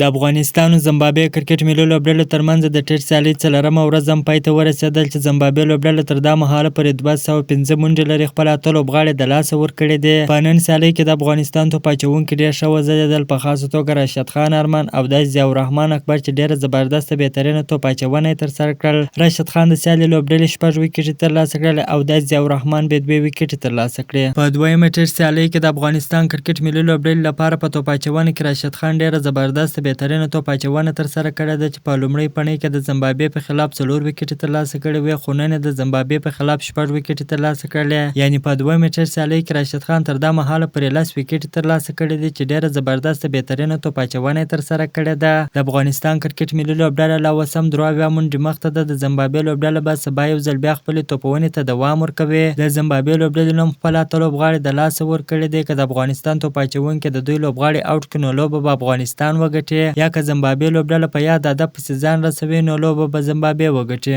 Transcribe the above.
د افغانستان او زیمبابوې کرکټ ملي لوبډلو ترمنځ د ټېسټ سیالۍ څلورمه ورځ هم پای ته ورسېدل چې زیمبابوې لوبډله تر دا مهاله پورې 205 منډې لري، خپل اته لوبغاړي د لاسه ورکړي دي. په نن سیالۍ کې د افغانستان توپ اچوونکي ډېر ښه وځلېدل، په خاصه توګه راشد خان ارمان او د ضیاءالرحمن اکبر چې ډېره زبردسته بهترینه توپ اچونه یې ترسره کړل. راشد خان د سیالۍ لوبډلې 6 ویکټې ترلاسه کړل او د ضیاءالرحمن به 2 ویکټې ترلاسه کړې. په دویمه ټېسټ سیالۍ کې د افغانستان کرکټ ملي لوبډلې لپاره په توپ اچونه کې راشد خان ډېره زبردسته بهترینه توپ اچونه ترسره کړې ده چې په لومړۍ پړۍ کې د زیمبابوې په خلاف 4 ویکټې ترلاسه کړې وې، خو نن د زیمبابوې په خلاف 6 ویکټې ترلاسه کړلې. یعنې په دویمه ټېسټ سیالۍ کې راشد خان تر دا مهاله پورې 10 ویکټې ترلاسه کړې دي چې ډېره زبردسته بهترینه توپ اچونه یې ترسره کړې ده. د افغانستان کرکټ ملي لوبډله لا اوس هم 83 منډې مخته ده. د زیمبابوې لوبډله به سبا یو ځل بیا خپلې توپونې ته دوام ورکوي. د زیمبابوې لوبډلې هم خپل اته لوبغاړي د لاسه ورکړي دي. که د افغانستان توپ اچوونکي د دوی لوبغاړي آوټ کړي نو لوبه به افغانستان وګټي، یا که زیمبابوې لوبډله په یاد هدف پسې ځان رسوي نو لوبه به زیمبابوې وګټي.